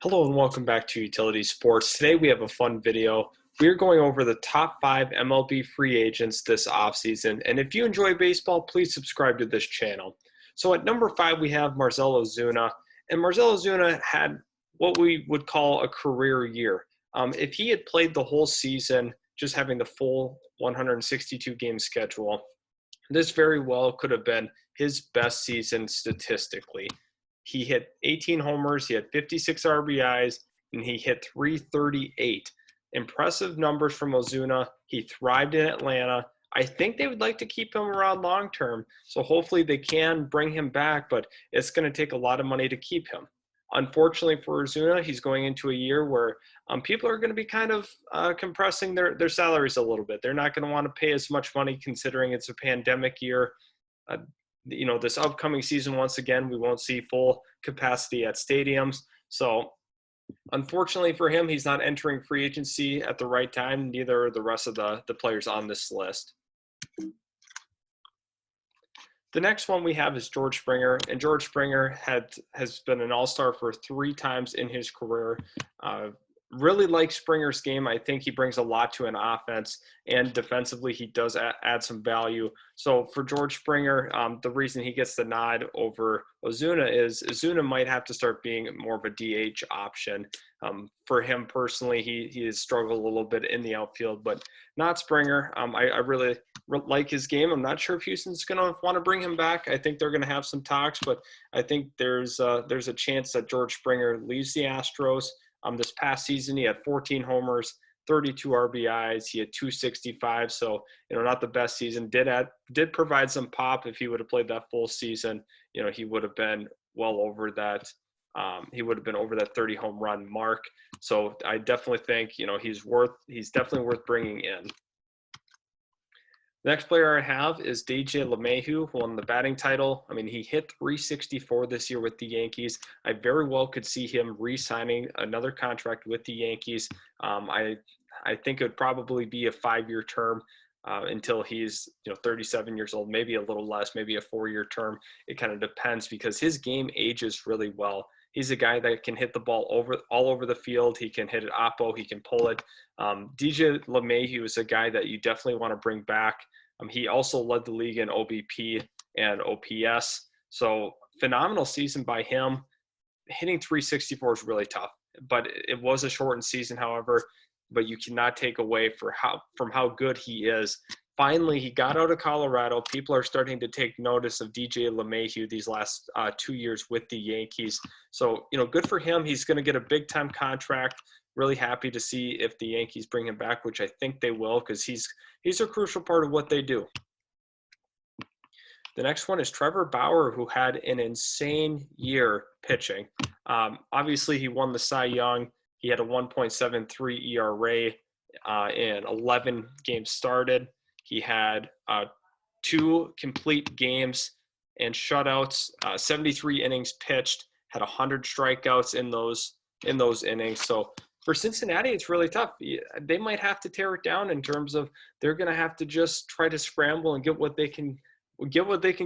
Hello and welcome back to Utility Sports. Today we have a fun video. We're going over the top 5 MLB free agents this offseason. And if you enjoy baseball, please subscribe to this channel. So at number 5, we have Marcell Ozuna. And Marcell Ozuna had what we would call a career year. If he had played the whole season, just having the full 162 game schedule, this very well could have been his best season statistically. He hit 18 homers, he had 56 RBIs, and he hit 338. Impressive numbers from Ozuna. He thrived in Atlanta. I think they would like to keep him around long term, so hopefully they can bring him back, but it's going to take a lot of money to keep him. Unfortunately for Ozuna, he's going into a year where people are going to be kind of compressing their salaries a little bit. They're not going to want to pay as much money considering it's a pandemic year. Uh, this upcoming season, once again, we won't see full capacity at stadiums. So unfortunately for him, he's not entering free agency at the right time. Neither are the rest of the players on this list. The next one we have is George Springer, and George Springer has been an all-star for 3 times in his career. Really like Springer's game. I think he brings a lot to an offense, and defensively he does add some value. So for George Springer, the reason he gets the nod over Ozuna is Ozuna might have to start being more of a DH option. For him personally, he has struggled a little bit in the outfield, but not Springer. I really like his game. I'm not sure if Houston's going to want to bring him back. I think they're going to have some talks, but I think there's a chance that George Springer leaves the Astros. This past season, he had 14 homers, 32 RBIs. He had 265, so not the best season. Did provide some pop. If he would have played that full season, he would have been well over that. He would have been over that 30 home run mark. So I definitely think he's definitely worth bringing in. The next player I have is DJ LeMahieu, who won the batting title. I mean, he hit 364 this year with the Yankees. I very well could see him re-signing another contract with the Yankees. I think it would probably be a 5-year term until he's 37 years old, maybe a little less, maybe a 4-year term. It kind of depends because his game ages really well. He's a guy that can hit the ball all over the field. He can hit it oppo. He can pull it. DJ LeMahieu is a guy that you definitely want to bring back. He also led the league in OBP and OPS. So phenomenal season by him. Hitting 364 is really tough, but it was a shortened season, however. But you cannot take away from how good he is. Finally, he got out of Colorado. People are starting to take notice of DJ LeMahieu these last 2 years with the Yankees. So, good for him. He's going to get a big-time contract. Really happy to see if the Yankees bring him back, which I think they will because he's a crucial part of what they do. The next one is Trevor Bauer, who had an insane year pitching. Obviously, he won the Cy Young. He had a 1.73 ERA in 11 games started. He had 2 complete games and shutouts, 73 innings pitched, had 100 strikeouts in those innings. So for Cincinnati, it's really tough. They might have to tear it down in terms of they're going to have to just try to scramble and get what they can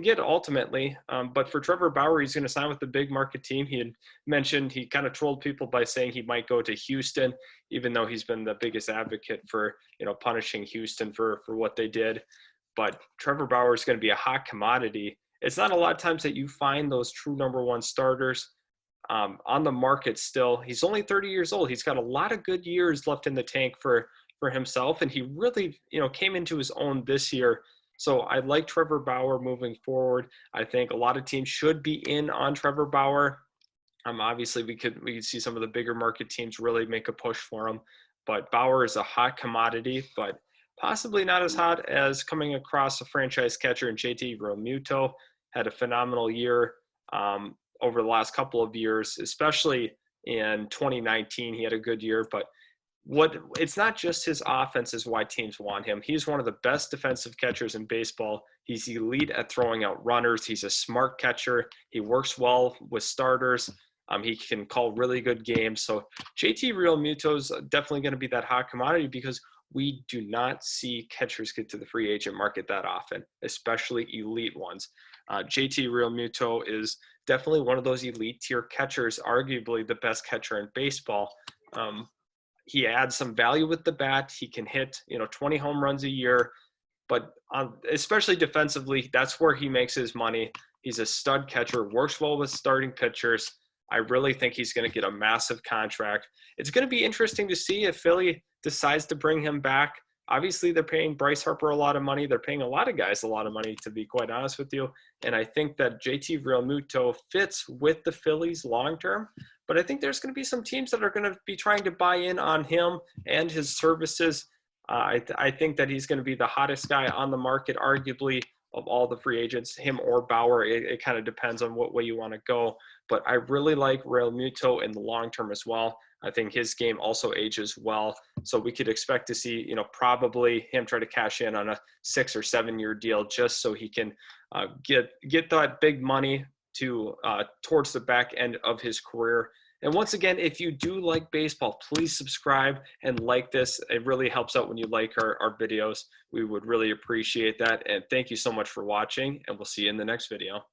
get ultimately. But for Trevor Bauer, he's going to sign with the big market team. He had mentioned, he kind of trolled people by saying he might go to Houston, even though he's been the biggest advocate for, punishing Houston for what they did. But Trevor Bauer is going to be a hot commodity. It's not a lot of times that you find those true number 1 starters on the market still. He's only 30 years old. He's got a lot of good years left in the tank for himself. And he really, came into his own this year. So I like Trevor Bauer moving forward. I think a lot of teams should be in on Trevor Bauer. Obviously, we could see some of the bigger market teams really make a push for him. But Bauer is a hot commodity, but possibly not as hot as coming across a franchise catcher in JT Realmuto. Had a phenomenal year over the last couple of years, especially in 2019. He had a good year, but it's not just his offense is why teams want him. He's one of the best defensive catchers in baseball. He's elite at throwing out runners. He's a smart catcher. He works well with starters. He can call really good games. So JT Realmuto is definitely going to be that hot commodity because we do not see catchers get to the free agent market that often, especially elite ones. JT Realmuto is definitely one of those elite tier catchers, arguably the best catcher in baseball. He adds some value with the bat. He can hit, 20 home runs a year, but especially defensively, that's where he makes his money. He's a stud catcher, works well with starting pitchers. I really think he's going to get a massive contract. It's going to be interesting to see if Philly decides to bring him back. Obviously, they're paying Bryce Harper a lot of money. They're paying a lot of guys a lot of money, to be quite honest with you. And I think that JT Realmuto fits with the Phillies long term. But I think there's going to be some teams that are going to be trying to buy in on him and his services. I think that he's going to be the hottest guy on the market, arguably, of all the free agents, him or Bauer. It kind of depends on what way you want to go. But I really like Realmuto in the long term as well. I think his game also ages well. So we could expect to see, probably him try to cash in on a 6 or 7 year deal just so he can get that big money to towards the back end of his career. And once again, if you do like baseball, please subscribe and like this. It really helps out when you like our videos. We would really appreciate that. And thank you so much for watching, and we'll see you in the next video.